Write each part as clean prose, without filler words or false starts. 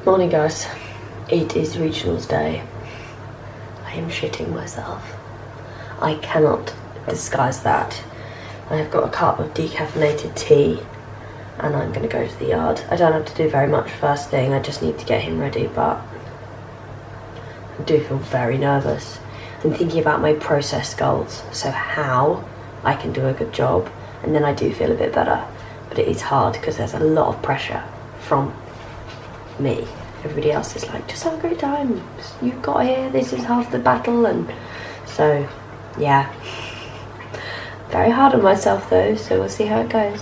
Morning guys, it is regionals day. I am shitting myself. I cannot disguise that. I have got a cup of decaffeinated tea and I'm going to go to the yard. I don't have to do very much first thing, I just need to get him ready, but I do feel very nervous. I'm thinking about my process goals, so how I can do a good job, and then I do feel a bit better. But it is hard because there's a lot of pressure from me. Everybody else is like, just have a great time, you've got here, this is half the battle. And so yeah, very hard on myself though, so we'll see how it goes.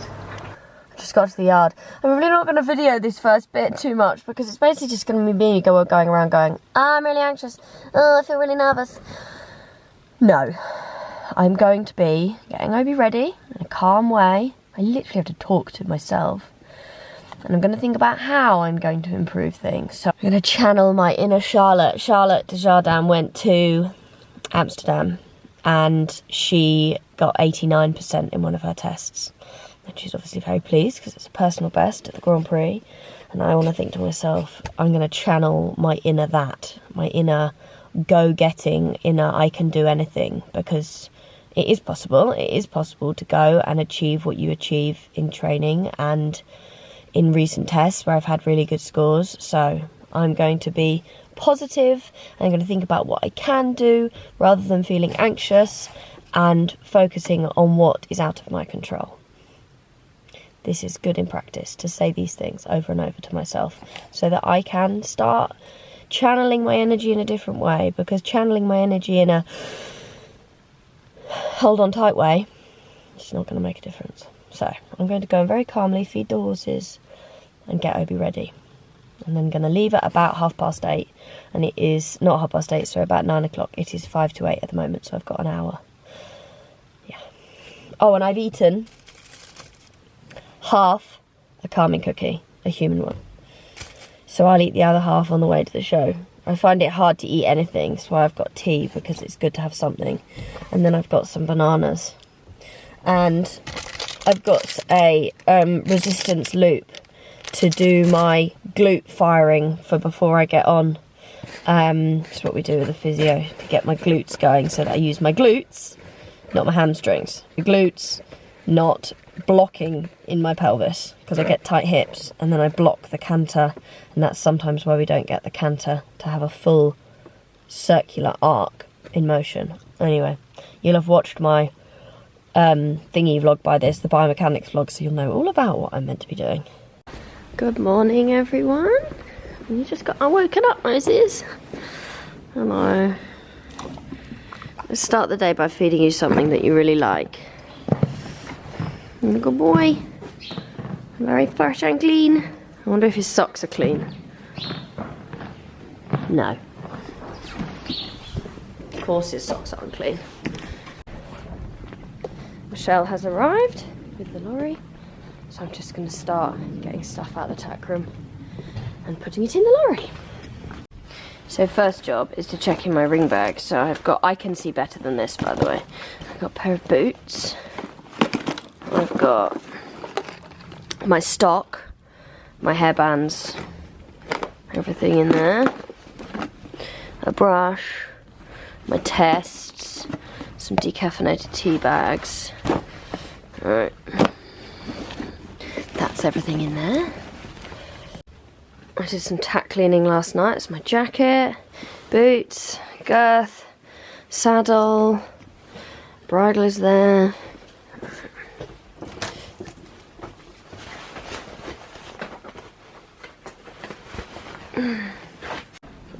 Just got to the yard. I'm really not going to video this first bit too much because it's basically just going to be me going around going, I'm really anxious, oh I feel really nervous. No, I'm going to be getting Obi ready in a calm way. I literally have to talk to myself. And I'm going to think about how I'm going to improve things. So I'm going to channel my inner Charlotte. Charlotte Desjardins went to Amsterdam and she got 89% in one of her tests. And she's obviously very pleased because it's a personal best at the Grand Prix. And I want to think to myself, I'm going to channel my inner that, my inner go-getting, inner I can do anything, because it is possible. It is possible to go and achieve what you achieve in training and in recent tests where I've had really good scores. So I'm going to be positive. I'm going to think about what I can do rather than feeling anxious and focusing on what is out of my control. This is good in practice to say these things over and over to myself so that I can start channeling my energy in a different way, because channeling my energy in a hold on tight way, it's not going to make a difference. So I'm going to go and very calmly feed the horses and get Obi ready. And then I'm going to leave at about 8:30, and it is not 8:30, so about 9 o'clock. It is 5 to 8 at the moment, so I've got an hour. Yeah. Oh, and I've eaten half a calming cookie, a human one. So I'll eat the other half on the way to the show. I find it hard to eat anything, that's why I've got tea, because it's good to have something. And then I've got some bananas. And I've got a resistance loop to do my glute firing for before I get on. It's what we do with the physio to get my glutes going, so that I use my glutes, not my hamstrings. The glutes, not blocking in my pelvis, because I get tight hips and then I block the canter, and that's sometimes why we don't get the canter to have a full circular arc in motion. Anyway, you'll have watched my thingy vlog by this, the biomechanics vlog, so you'll know all about what I'm meant to be doing. Good morning everyone. You just got woken up, Moses. Hello. Let's start the day by feeding you something that you really like. Good boy. Very fresh and clean. I wonder if his socks are clean. No. Of course his socks aren't clean. Michelle has arrived with the lorry, so I'm just going to start getting stuff out of the tack room and putting it in the lorry. So first job is to check in my ring bag. So I can see better than this, by the way. I've got a pair of boots. I've got my stock, my hairbands, everything in there, a brush, my tests, some decaffeinated tea bags. Alright, that's everything in there. I did some tack cleaning last night. It's my jacket, boots, girth, saddle, bridle is there.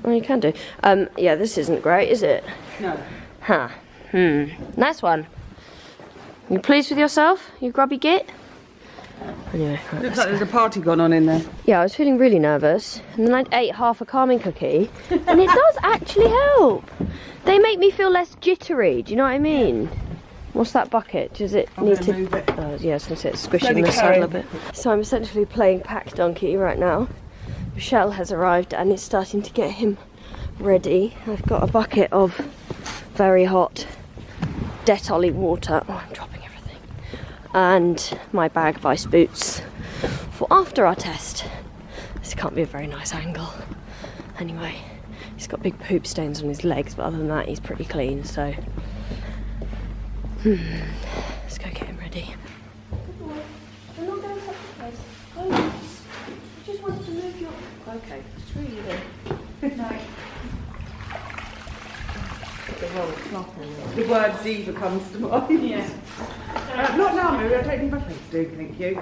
Well, you can do. Yeah, this isn't great, is it? No. Huh. Nice one. You pleased with yourself? You grubby git? Anyway, right, Looks like there's a party gone on in there. yeah, I was feeling really nervous, and then I ate half a calming cookie, and it does actually help. They make me feel less jittery, do you know what I mean? What's that bucket? Does it need to move it. Oh, yeah, I was going to say it's squishing the saddle a bit. So I'm essentially playing pack donkey right now. Michelle has arrived and is starting to get him ready. I've got a bucket of very hot Dettol water. Oh, I'm dropping everything. And my bag of ice boots for after our test. This can't be a very nice angle. Anyway, he's got big poop stains on his legs, but other than that, he's pretty clean, so... Let's go get him ready. Good boy. We're not going to touch the place. I just wanted to move your... Okay, it's really good. Good night. The word diva comes to mind. Yeah. Not now, Mary. I don't think my face do, thank you.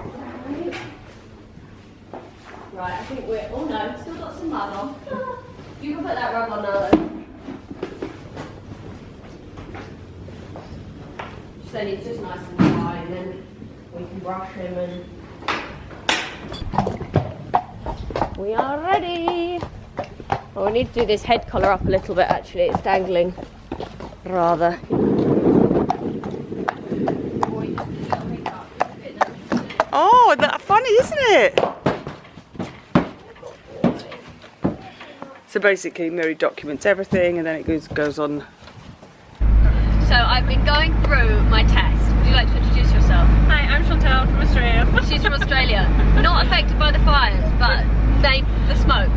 Right, I think we're... Oh no, still got some mud on. You can put that rug on now though. Then it's just nice and dry, and then we can brush him and... We are ready! Oh, we need to do this head collar up a little bit actually, it's dangling rather. Oh, that's funny, isn't it? So basically, Mary documents everything, and then it goes on. So I've been going through my test. Would you like to introduce yourself? Hi, I'm Chantal from Australia. She's from Australia. Not affected by the fires, but the smoke.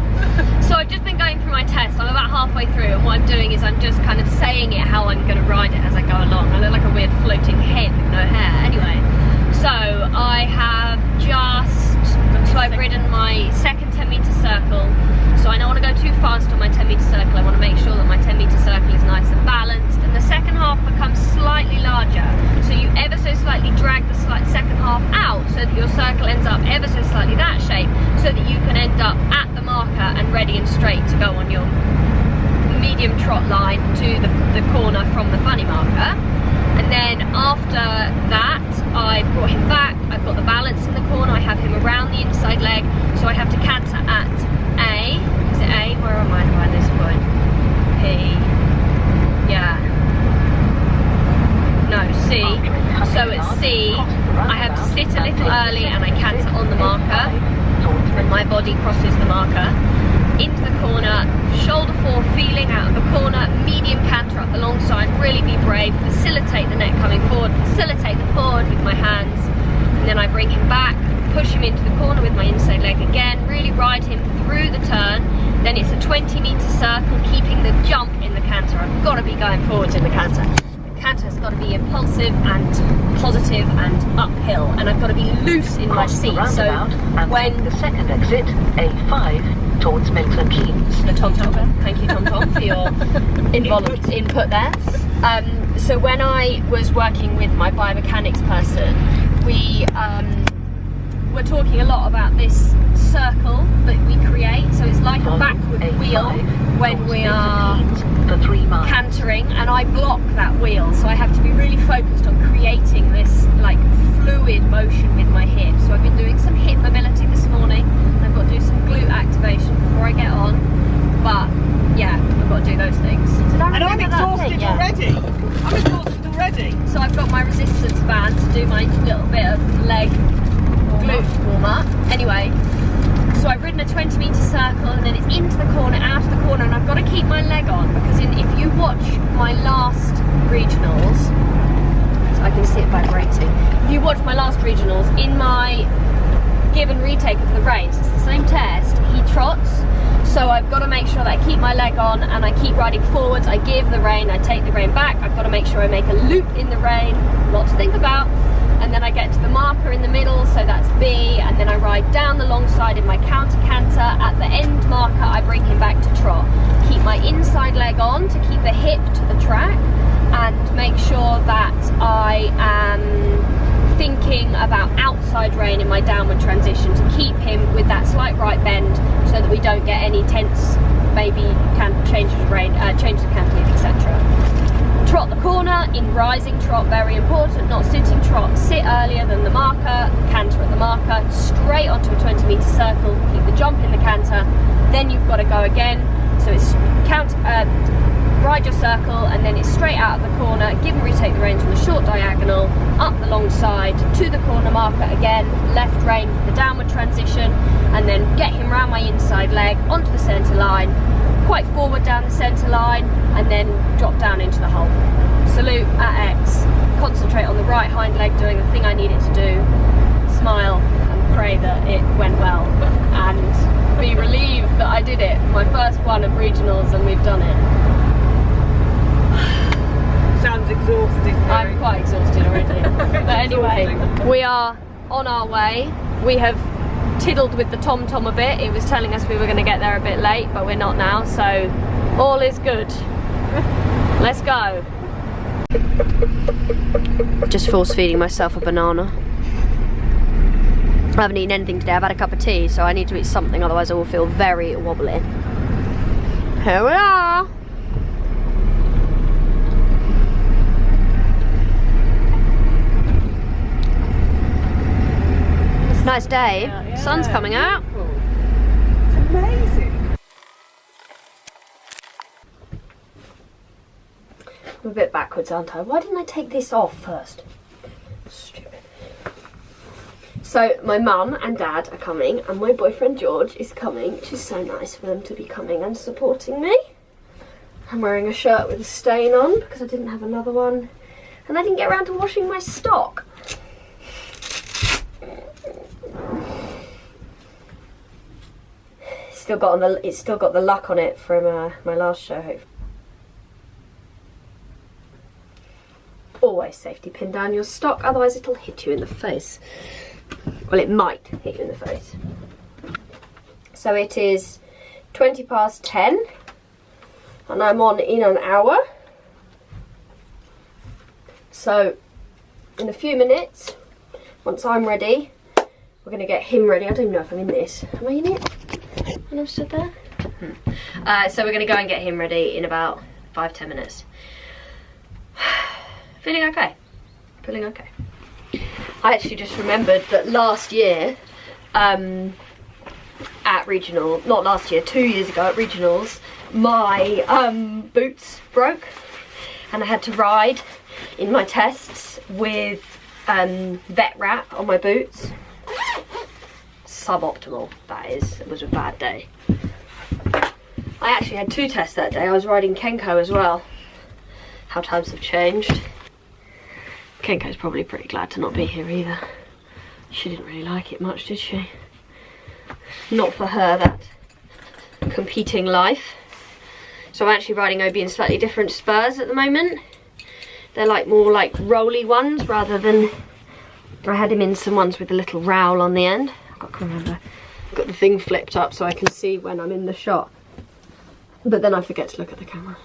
So I've just been going through my test. I'm about halfway through, and what I'm doing is I'm just kind of saying it how I'm going to ride it as I go along. I look like a weird floating head with no hair. Anyway, so I have I've ridden my second 10-metre circle. So I don't want to go too fast on my 10-metre circle. I want to make sure that my 10-metre circle is nice and balanced. And the second half becomes slightly larger. So you ever so slightly drag the second half out so that your circle ends up ever so slightly that shape, so that you can end up at the marker and ready and straight to go on your medium trot line to the corner from the funny marker. And then after that, I brought him back. I've got the balance in the corner. I have him around the inside leg. So I have to canter at A. Is it A? Where am I by this point? P. Yeah. No, C. So at C, I have to sit a little early and I canter on the marker. And my body crosses the marker. Into the corner, shoulder four, feeling out of the corner, medium canter up the long side, really be brave, facilitate the neck coming forward, facilitate the forward with my hands, and then I bring him back, push him into the corner with my inside leg again, really ride him through the turn. Then it's a 20-metre circle, keeping the jump in the canter. I've got to be going forwards in the canter. The canter's got to be impulsive and positive and uphill, and I've got to be loose in my seat. So when the second exit, A5, towards Milton Keynes. The Tom. Thank you, Tom, for your input there. So when I was working with my biomechanics person, we were talking a lot about this circle that we create. So it's like a backward wheel when we are cantering, and I block that wheel. So I have to be really focused on creating this like fluid motion with my hips. So I've been doing some hip mobility this morning. I've got to do some glute activation before I get on, but yeah, I've got to do those things. And I'm exhausted already. I'm exhausted already. So I've got my resistance band to do my little bit of leg glute warm up. Anyway, so I've ridden a 20-metre circle, and then it's into the corner, out of the corner, and I've got to keep my leg on, because if you watch my last regionals, so I can see it vibrating. If you watch my last regionals, in my give and retake of the reins, it's the same test, he trots, so I've got to make sure that I keep my leg on and I keep riding forwards. I give the rein, I take the rein back, I've got to make sure I make a loop in the rein, a lot to think about, and then I get to the marker in the middle, so that's B, and then I ride down the long side in my counter canter. At the end marker, I bring him back to trot. Keep my inside leg on to keep the hip to the track, and make sure that I am thinking about outside rein in my downward transition to keep him with that slight right bend, so that we don't get any tense, maybe changes of rein, changes of cantilever, etc. Trot the corner in rising trot, very important, not sitting trot. Sit earlier than the marker, canter at the marker, straight onto a 20-metre circle, keep the jump in the canter, then you've got to go again. So it's ride your circle, and then it's straight out of the corner, give and retake the reins from the short diagonal, up the long side, to the corner marker again, left rein for the downward transition, and then get him round my inside leg, onto the centre line, quite forward down the centre line, and then drop down into the hole. Salute at X, concentrate on the right hind leg doing the thing I need it to do, smile and pray that it went well, and be did it. My first one of regionals, and we've done it. Sounds exhausting. I'm quite exhausted already. But anyway, we are on our way. We have tiddled with the TomTom a bit. It was telling us we were going to get there a bit late, but we're not now, so all is good. Let's go. Just force feeding myself a banana. I haven't eaten anything today. I've had a cup of tea, so I need to eat something, otherwise I will feel very wobbly. Here we are. Nice day. Yeah. Sun's coming out. It's amazing. I'm a bit backwards, aren't I? Why didn't I take this off first? Stupid. So my mum and dad are coming, and my boyfriend George is coming, which is so nice for them to be coming and supporting me. I'm wearing a shirt with a stain on because I didn't have another one, and I didn't get around to washing my stock. It's still got the luck on it from my last show. Hopefully. Always safety pin down your stock, otherwise it'll hit you in the face. Well, it might hit you in the face. So it is 20 past 10 and I'm on in an hour. So in a few minutes, once I'm ready, we're going to get him ready. I don't even know if I'm in this. Am I in it? When I'm stood there? So we're going to go and get him ready in about 5-10 minutes. Feeling okay. Feeling okay. I actually just remembered that last year at regional, not last year, 2 years ago at regionals, my boots broke and I had to ride in my tests with vet wrap on my boots. Suboptimal, that is. It was a bad day. I actually had 2 tests that day. I was riding Kenko as well. How times have changed. Kenko's probably pretty glad to not be here either. She didn't really like it much, did she? Not for her, that competing life. So I'm actually riding Obi in slightly different spurs at the moment. They're like more like rolly ones rather than... I had him in some ones with a little rowel on the end. I can't remember. I've got the thing flipped up so I can see when I'm in the shot. But then I forget to look at the camera.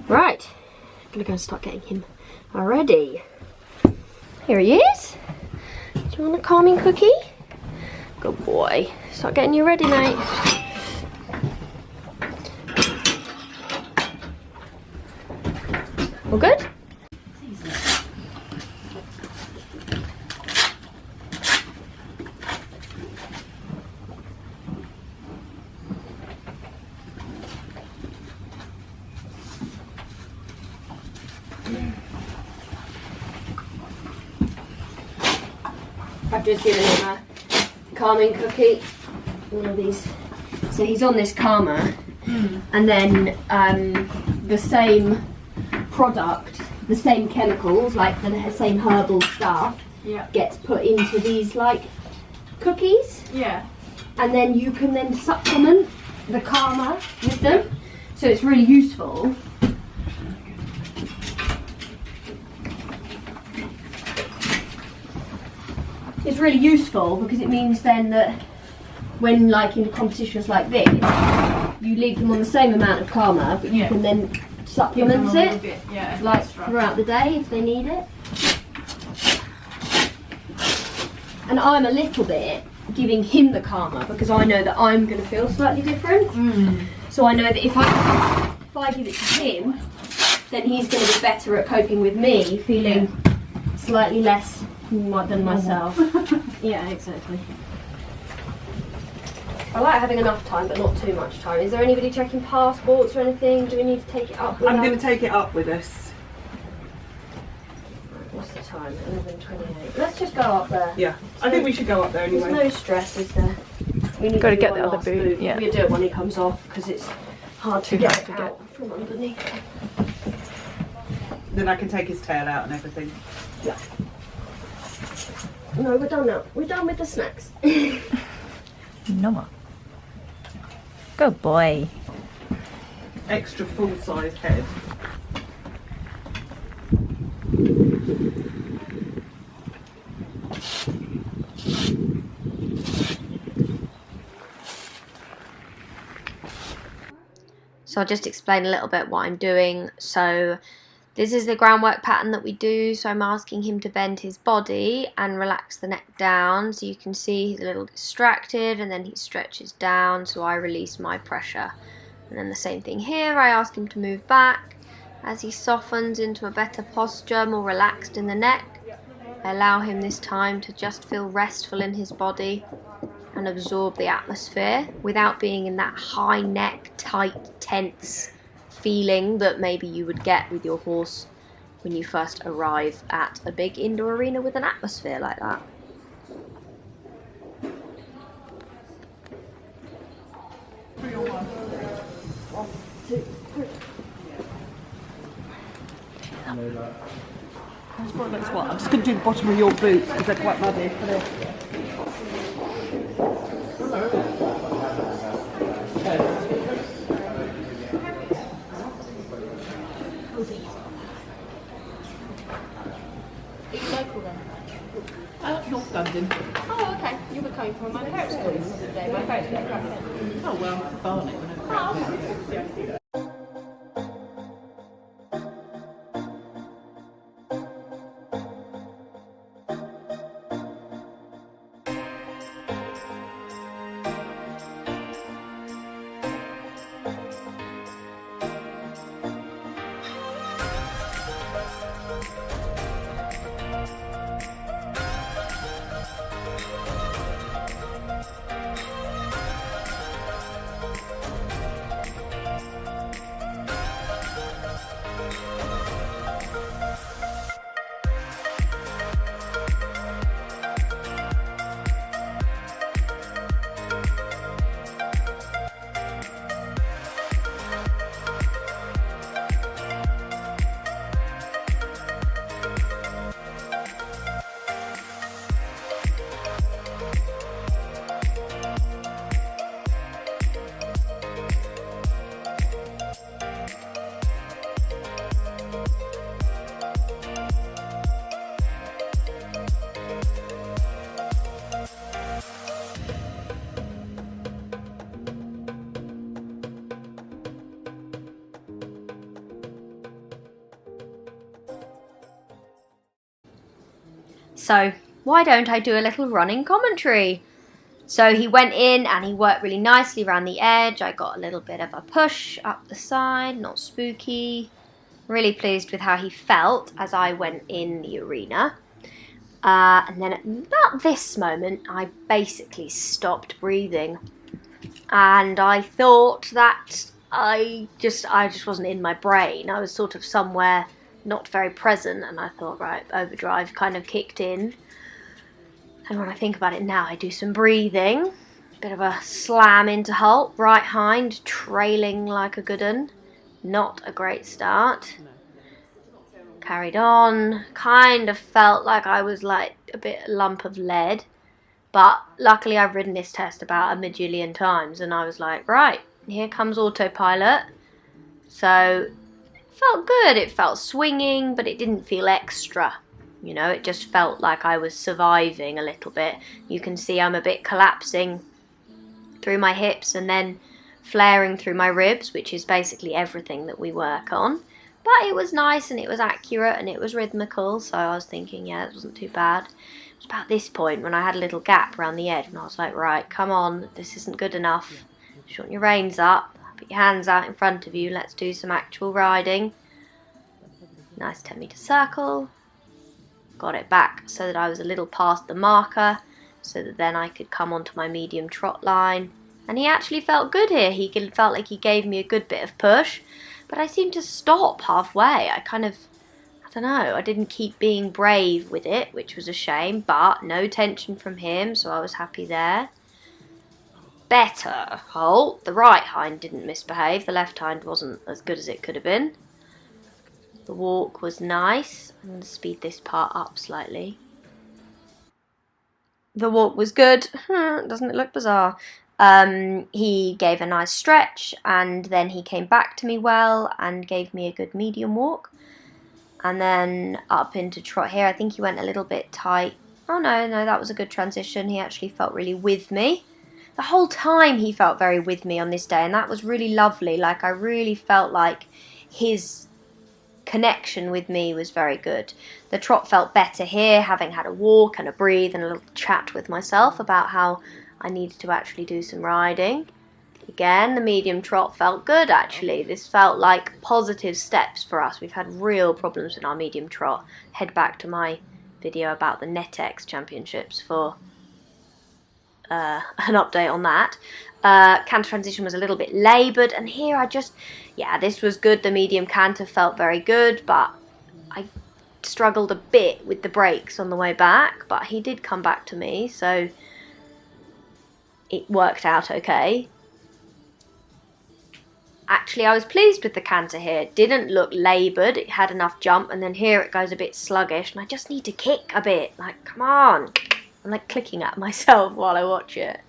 Right. I'm gonna go and start getting him ready. Here he is. Do you want a calming cookie? Good boy. Start getting you ready, mate. All good? I've just given him a calming cookie. One of these. So he's on this calmer, and then the same product, the same chemicals, like the same herbal stuff, gets put into these like cookies. Yeah. And then you can then supplement the calmer with them. So it's really useful. It's really useful because it means then that when like in competitions like this, you leave them on the same amount of calmer, but you can then supplement it like throughout the day if they need it. And I'm a little bit giving him the calmer because I know that I'm going to feel slightly different. So I know that if I give it to him, then he's going to be better at coping with me feeling slightly less than myself. Yeah, exactly. I like having enough time, but not too much time. Is there anybody checking passports or anything? Do we need to take it up with us? I'm going to take it up with us. What's the time? 11:28. Let's just go up there. Yeah, I think we should go up there anyway. There's no stress, is there? We need Got to do get one the other last boot, yeah. We'll do it when he comes off because it's hard to get it out from underneath. Then I can take his tail out and everything. Yeah. No, we're done now. We're done with the snacks. No. Good boy. Extra full-size head. So I'll just explain a little bit what I'm doing. So this is the groundwork pattern that we do. So I'm asking him to bend his body and relax the neck down. So you can see he's a little distracted and then he stretches down. So I release my pressure. And then the same thing here. I ask him to move back. As he softens into a better posture, more relaxed in the neck, I allow him this time to just feel restful in his body and absorb the atmosphere without being in that high neck, tight, tense feeling that maybe you would get with your horse when you first arrive at a big indoor arena with an atmosphere like that. I'm just going to do the bottom of your boots because they're quite muddy. North London. Oh, okay. You were coming from my parents' school today. My parents got cracking. Oh well, Barnet. Whenever. So why don't I do a little running commentary? So he went in and he worked really nicely around the edge. I got a little bit of a push up the side, not spooky. Really pleased with how he felt as I went in the arena. And then at about this moment, I basically stopped breathing. And I thought that I just wasn't in my brain. I was sort of somewhere not very present, and I thought, right, overdrive kind of kicked in. And when I think about it now, I do some breathing, bit of a slam into halt, right hind trailing like a good un. Not a great start. Carried on, kind of felt like I was like a bit lump of lead, but luckily I've ridden this test about a majillion times, and I was like, right, here comes autopilot. So felt good. It felt swinging, but it didn't feel extra. You know, it just felt like I was surviving a little bit. You can see I'm a bit collapsing through my hips and then flaring through my ribs, which is basically everything that we work on. But it was nice and it was accurate and it was rhythmical, so I was thinking, yeah, it wasn't too bad. It was about this point when I had a little gap around the edge and I was like, right, come on, this isn't good enough. Shorten your reins up. Put your hands out in front of you. Let's do some actual riding. Nice 10-meter circle. Got it back so that I was a little past the marker, so that then I could come onto my medium trot line. And he actually felt good here. He felt like he gave me a good bit of push, but I seemed to stop halfway. I don't know, I didn't keep being brave with it, which was a shame, but no tension from him, so I was happy there. Better halt. The right hind didn't misbehave. The left hind wasn't as good as it could have been. The walk was nice. I'm going to speed this part up slightly. The walk was good. Doesn't it look bizarre? He gave a nice stretch, and then he came back to me well and gave me a good medium walk. And then up into trot here, I think he went a little bit tight. Oh no, that was a good transition. He actually felt really with me. The whole time he felt very with me on this day, and that was really lovely. Like, I really felt like his connection with me was very good. The trot felt better here, having had a walk and a breathe and a little chat with myself about how I needed to actually do some riding. Again, the medium trot felt good actually. This felt like positive steps for us. We've had real problems with our medium trot. Head back to my video about the NetX Championships for an update on that. Canter transition was a little bit laboured, and here I just, yeah, this was good. The medium canter felt very good, but I struggled a bit with the brakes on the way back, but he did come back to me, so it worked out okay. Actually, I was pleased with the canter here. It didn't look laboured, it had enough jump, and then here it goes a bit sluggish, and I just need to kick a bit. Like, come on. I'm like clicking at myself while I watch it.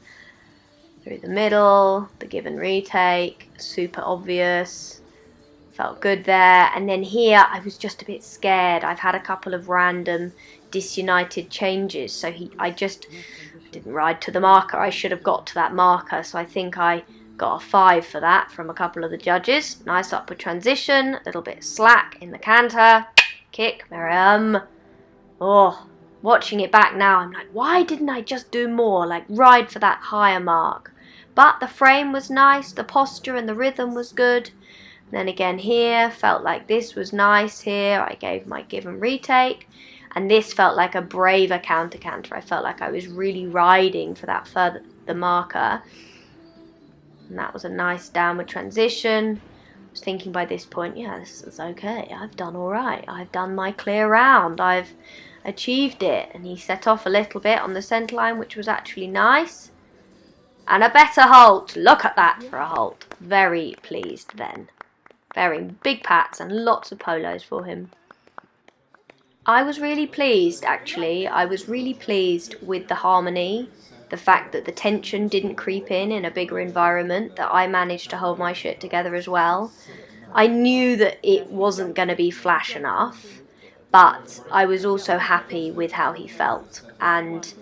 Through the middle, the give and retake, super obvious. Felt good there. And then here, I was just a bit scared. I've had a couple of random disunited changes, so I just didn't ride to the marker. I should have got to that marker, so I think I got a 5 for that from a couple of the judges. Nice upward transition, a little bit slack in the canter. Kick, Miriam. Oh, watching it back now, I'm like, why didn't I just do more? Like, ride for that higher mark. But the frame was nice, the posture and the rhythm was good. And then again here, felt like this was nice here. I gave my give and retake. And this felt like a braver counter-canter. I felt like I was really riding for that the marker. And that was a nice downward transition. I was thinking by this point, yeah, this is okay. I've done all right. I've done my clear round. I've achieved it. And he set off a little bit on the centre line, which was actually nice. And a better halt. Look at that for a halt. Very pleased then. Very big pats and lots of polos for him. I was really pleased, actually. I was really pleased with the harmony. The fact that the tension didn't creep in a bigger environment, that I managed to hold my shit together as well. I knew that it wasn't going to be flash enough, but I was also happy with how he felt, and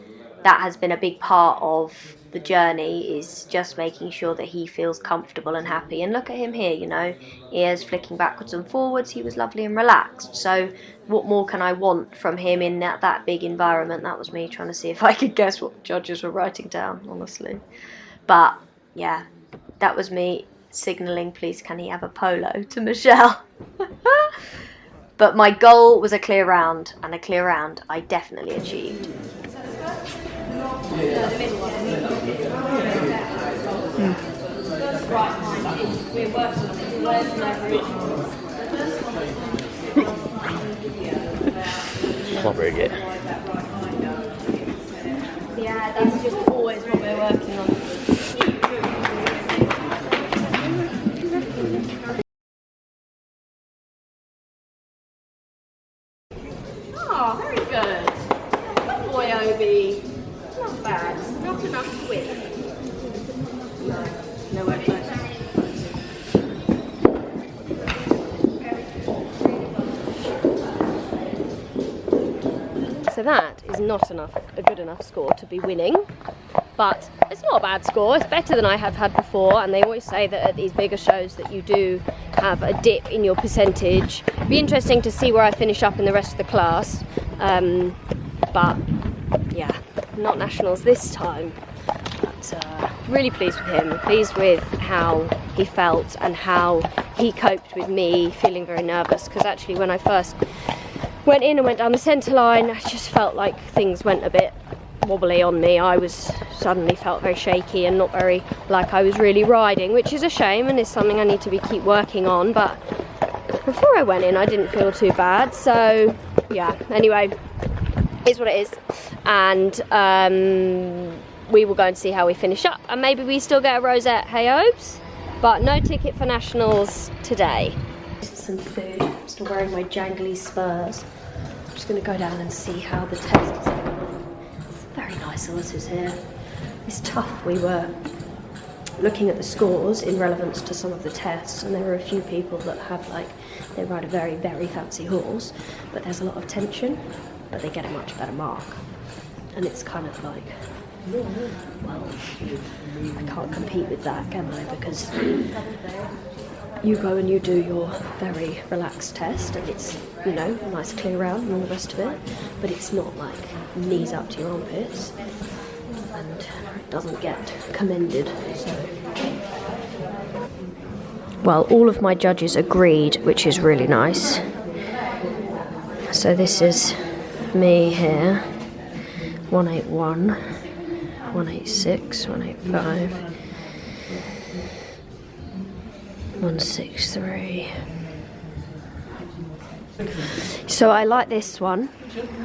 that has been a big part of the journey, is just making sure that he feels comfortable and happy. And look at him here, you know, ears flicking backwards and forwards. He was lovely and relaxed. So what more can I want from him in that big environment? That was me trying to see if I could guess what the judges were writing down, honestly. But yeah, that was me signalling, please can he have a polo, to Michelle. But my goal was a clear round, and a clear round I definitely achieved. Not very good. Yeah, that's just always what we're working on. Oh, very good. Good boy, Obi. Not bad. Not enough to win. No way close. So that is not a good enough score to be winning, but it's not a bad score. It's better than I have had before, and they always say that at these bigger shows that you do have a dip in your percentage. It'd be interesting to see where I finish up in the rest of the class, but yeah, not nationals this time. But really pleased with him, pleased with how he felt and how he coped with me feeling very nervous, because actually when I first went in and went down the centre line, I just felt like things went a bit wobbly on me. I was suddenly felt very shaky and not very like I was really riding, which is a shame and is something I need to keep working on. But before I went in, I didn't feel too bad. So yeah, anyway, it's what it is, and we will go and see how we finish up, and maybe we still get a rosette, hey Obes, but no ticket for nationals today. Some food. I'm still wearing my jangly spurs. I'm just going to go down and see how the test is going. It's very nice horses here. It's tough. We were looking at the scores in relevance to some of the tests, and there are a few people that have like, they ride a very, very fancy horse, but there's a lot of tension, but they get a much better mark. And it's kind of like, well, I can't compete with that, can I? Because you go and you do your very relaxed test, and it's, you know, a nice clear round and all the rest of it, but it's not like knees up to your armpits, and it doesn't get commended, so. Well, all of my judges agreed, which is really nice. So this is me here, 181, 186, 185, 163. So I like this one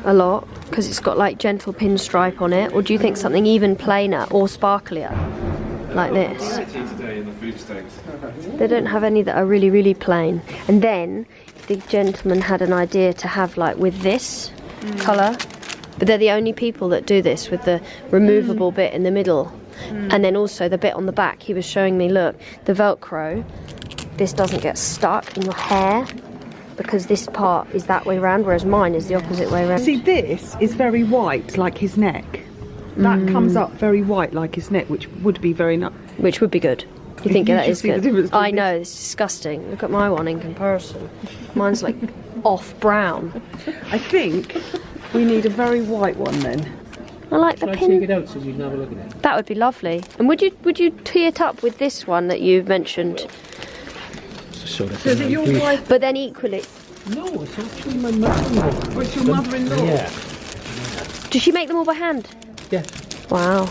a lot because it's got like gentle pinstripe on it. Or do you think something even plainer or sparklier like this? They don't have any that are really, really plain. And then the gentleman had an idea to have like with this colour, but they're the only people that do this with the removable bit in the middle. And then also the bit on the back. He was showing me, look, the Velcro, this doesn't get stuck in your hair because this part is that way round, whereas mine is the opposite way round. See, this is very white, like his neck. That comes up very white, like his neck, which would be very nice. Which would be good. You think that is good? I know. know, it's disgusting. Look at my one in comparison. Mine's like off brown. I think we need a very white one then. I like the Shall I pin. take it out so you can have a look at it? That would be lovely. And would you tee it up with this one that you've mentioned? Sort of So that your wife... But then equally, No, it's actually my mother-in-law. Or it's your mother-in-law? Yeah. does she make them all by hand? Yeah. Wow.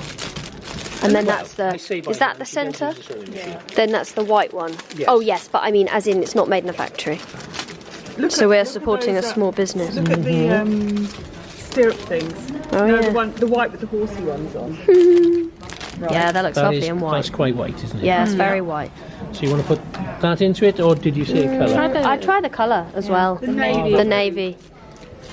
And then that's the, I say by is that hand, the she does centre? use a sewing machine. Then that's the white one. Yes. Oh yes, but I mean as in it's not made in a factory. So we're supporting a small business. Look at the stirrup things. Oh No, yeah. the white with the horsey ones on. Yeah, that looks lovely and white. That's quite white, isn't it? Yeah, it's very white. So you want to put that into it, or did you say colour? I'd try the colour as well. The navy. The navy.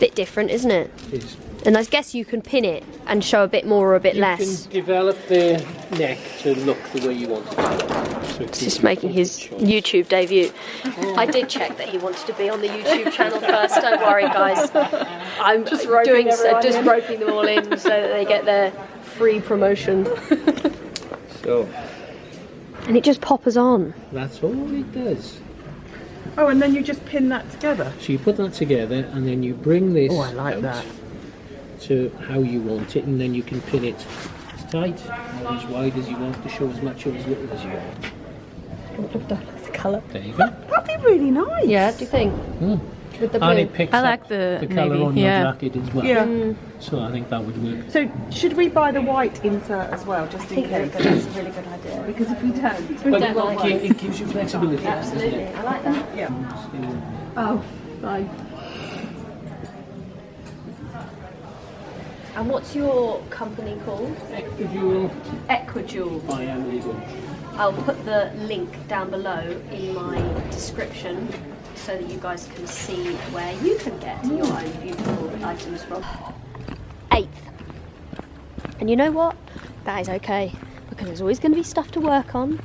Bit different, isn't it? It is. And I guess you can pin it and show a bit more or a bit You less. can develop the neck to look the way you want it to. So He's just making his YouTube debut. I did check that he wanted to be on the YouTube channel first. Don't worry, guys. I'm just roping them all in so that they get their free promotion. So And it just poppers on. that's all it does. Oh, and then you just pin that together. So you put that together, and then you bring this out that. to how you want it, and then you can pin it as tight or as wide as you want to show as much or as little as you want. Look at the colour. There you go. That'd be really nice. Yeah, do you think? With the And blue. it picks I like up the colour navy, on your yeah. jacket as well. Yeah. So I think that would work. So should we buy the white insert as well, just in case? That's a really good idea. Because if we don't, But it gives you flexibility. Absolutely, I like that. yeah. Oh, fine. And what's your company called? Equijewel. I am legal. I'll put the link down below in my description so that you guys can see where you can get your own beautiful items from. 8th. And you know what? That is okay, because there's always going to be stuff to work on,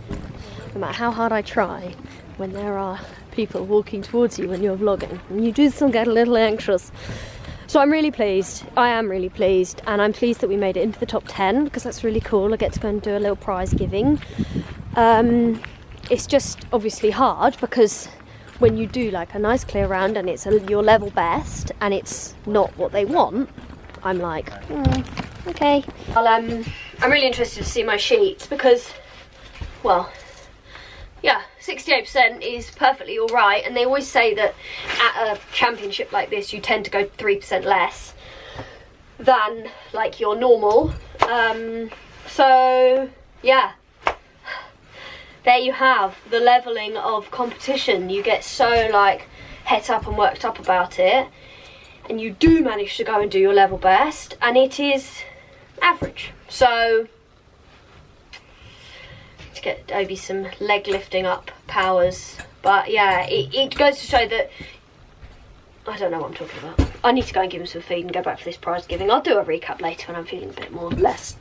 no matter how hard I try, when there are people walking towards you when you're vlogging. And you do still get a little anxious. So I'm really pleased. I am really pleased, and I'm pleased that we made it into the top 10 because that's really cool. I get to go and do a little prize giving. It's just obviously hard because when you do like a nice clear round and it's your level best and it's not what they want, I'm like, okay. Well, I'm really interested to see my sheets because, well, yeah, 68% is perfectly all right, and they always say that at a championship like this you tend to go 3% less than like your normal. So yeah, there you have the leveling of competition. You get so like het up and worked up about it, and you do manage to go and do your level best, and it is average. So to get maybe some leg lifting up powers, but yeah, it goes to show that I don't know what I'm talking about. I need to go and give him some feed and go back for this prize giving. I'll do a recap later when I'm feeling a bit more less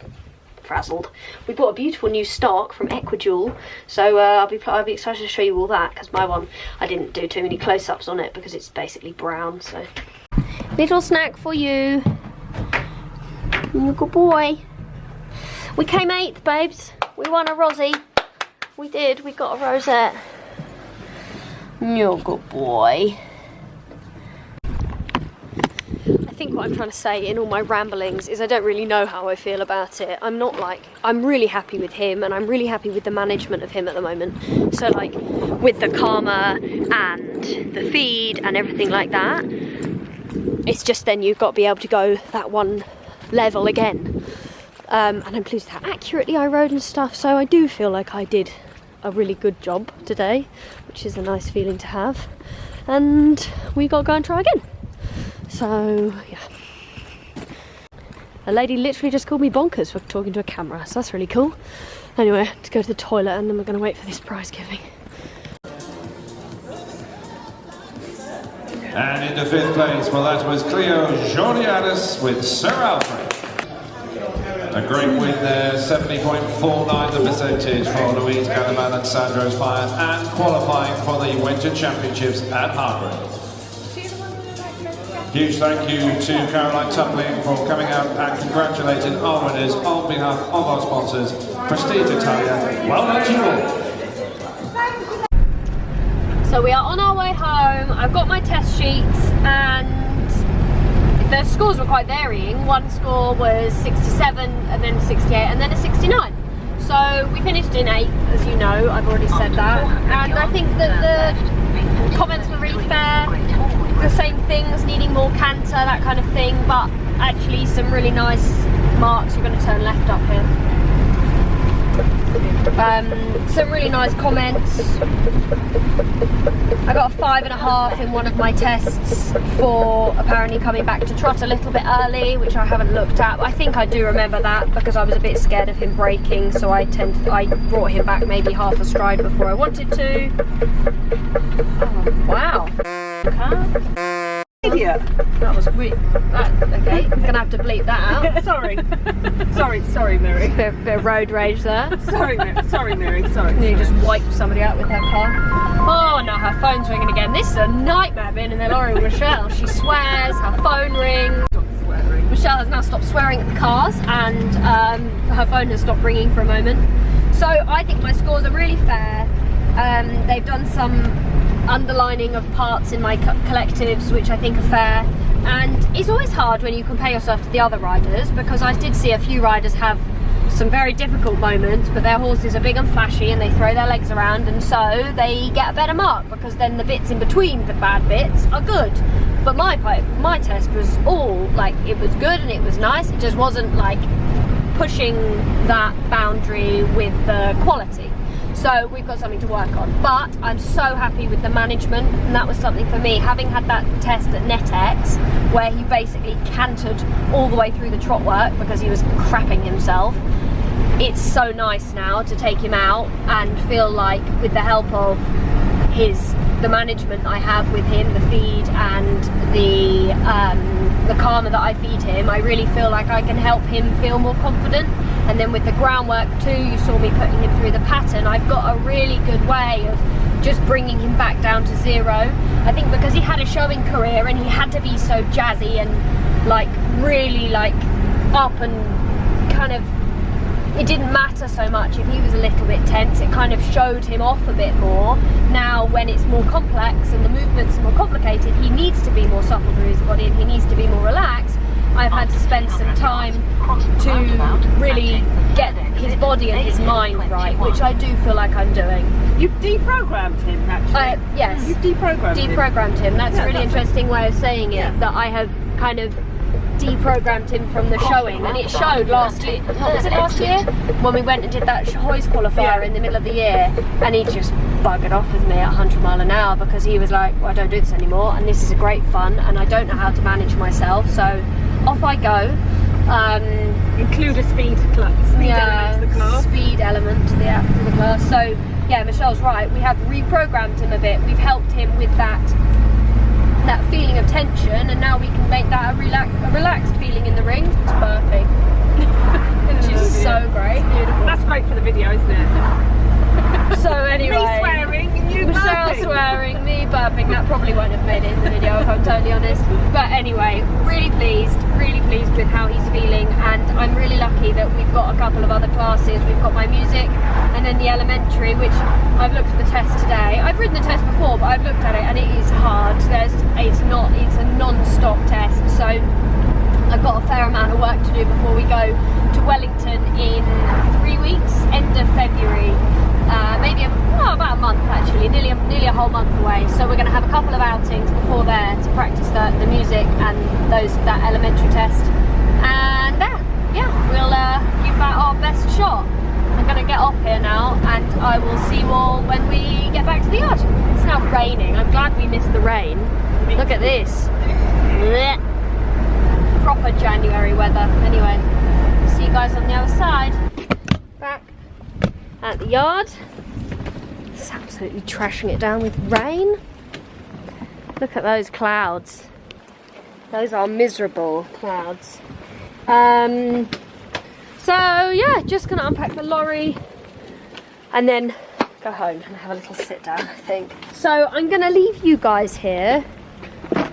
frazzled. We bought a beautiful new stock from Equijewel, so I'll be excited to show you all that, because my one, I didn't do too many close-ups on it because it's basically brown. So little snack for you. You're a good boy. We came 8th, babes. We won a Rosie. We did. We got a rosette. You're a good boy. I think what I'm trying to say in all my ramblings is I don't really know how I feel about it. I'm really happy with him, and I'm really happy with the management of him at the moment. So like with the karma and the feed and everything like that, it's just then you've got to be able to go that one level again. And I'm pleased with how accurately I rode and stuff, so I do feel like I did a really good job today, which is a nice feeling to have. And we got to go and try again. So yeah, a lady literally just called me bonkers for talking to a camera, so that's really cool. Anyway, I have to go to the toilet and then we're going to wait for this prize giving. And into 5th place, well, that was Cleo Jordiadis with Sir Alfred. A great win there, 70.49 the percentage for Louise Canavan and Sandro Spires, and qualifying for the Winter Championships at Hargreaves. Huge thank you to Caroline Tupling for coming out and congratulating our winners on behalf of our sponsors, Prestige Italia. Well done to you all. So we are on our way home. I've got my test sheets, and the scores were quite varying. One score was 67, and then 68, and then a 69. So we finished in 8th, as you know, I've already said that. And I think that the comments were really fair. The same things, needing more canter, that kind of thing, but actually some really nice marks. You're going to turn left up here. Some really nice comments. I got a 5.5 in one of my tests for apparently coming back to trot a little bit early, which I haven't looked at. I think I do remember that because I was a bit scared of him breaking, so I brought him back maybe half a stride before I wanted to. Oh, wow. Idiot. That was weird. Okay, I'm gonna have to bleep that out. sorry, Mary. Bit of road rage there. Sorry, Mary. You just wiped somebody out with her car. Oh no, her phone's ringing again. This is a nightmare being in the lorry with Michelle. She swears, her phone rings. Michelle has now stopped swearing at the cars, and her phone has stopped ringing for a moment. So I think my scores are really fair. They've done some underlining of parts in my collectives which I think are fair, and it's always hard when you compare yourself to the other riders, because I did see a few riders have some very difficult moments, but their horses are big and flashy and they throw their legs around, and so they get a better mark because then the bits in between the bad bits are good. But my test was all like, it was good and it was nice, it just wasn't like pushing that boundary with the quality. So we've got something to work on, but I'm so happy with the management, and that was something for me, having had that test at NetX where he basically cantered all the way through the trot work because he was crapping himself. It's so nice now to take him out and feel like, with the help of the management I have with him, the feed and the karma that I feed him, I really feel like I can help him feel more confident. And then with the groundwork too, you saw me putting him through the pattern. I've got a really good way of just bringing him back down to 0. I think because he had a showing career and he had to be so jazzy and like really like up, and kind of, it didn't matter so much if he was a little bit tense, it kind of showed him off a bit more. Now when it's more complex and the movements are more complicated, he needs to be more supple through his body and he needs to be more relaxed. I've had to spend some time to really get his body and his mind right, which I do feel like I'm doing. You've deprogrammed him, actually. Yes. You've deprogrammed him. That's a really that's interesting way of saying it, that I have kind of deprogrammed him from the showing, and it showed last year. What was it, last year? When we went and did that Hoy's qualifier in the middle of the year, and he just buggered off with me at 100 miles an hour because he was like, well, I don't do this anymore, and this is a great fun, and I don't know how to manage myself, so off I go. Include a speed element to the class. Speed element to the class. So yeah, Michelle's right. We have reprogrammed him a bit. We've helped him with that feeling of tension, and now we can make that a relaxed feeling in the ring. It's burping, which is so great. if I'm totally honest. But anyway, really pleased with how he's feeling, and I'm really lucky that we've got a couple of other classes. We've got my music and then the elementary, which I've looked at the test today. I've ridden the test before, but I've looked at it and it is hard. It's a non-stop test, so I've got a fair amount of work to do before we go to Wellington in 3 weeks, end of February. Maybe about a month actually, nearly a whole month away. So we're going to have a couple of outings before there to practice the music and that elementary test. And then, yeah, we'll give that our best shot. I'm going to get off here now, and I will see you all when we get back to the yard. It's now raining. I'm glad we missed the rain. Look at this. Blech. Proper January weather. Anyway, see you guys on the other side. Back at the yard. It's absolutely trashing it down with rain. Look at those clouds. Those are miserable clouds. So yeah, just gonna unpack the lorry and then go home and have a little sit down, I think. So I'm gonna leave you guys here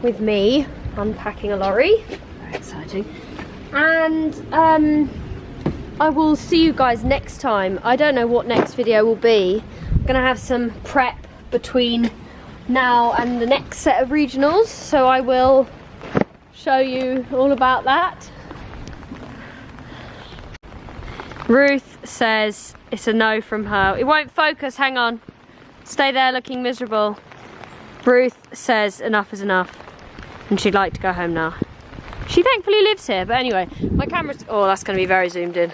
with me unpacking a lorry. Very exciting. And I will see you guys next time. I don't know what next video will be. I'm gonna have some prep between now and the next set of regionals, so I will show you all about that. Ruth says it's a no from her. It won't focus, hang on. Stay there looking miserable. Ruth says enough is enough and she'd like to go home now. She thankfully lives here, but anyway, my camera's, oh, that's going to be very zoomed in.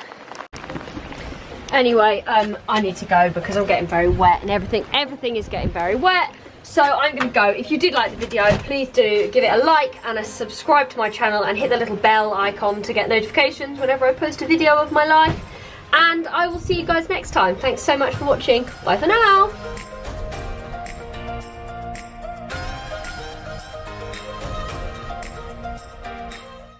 Anyway, I need to go because I'm getting very wet and everything is getting very wet. So I'm going to go. If you did like the video, please do give it a like and a subscribe to my channel and hit the little bell icon to get notifications whenever I post a video of my life. And I will see you guys next time. Thanks so much for watching. Bye for now.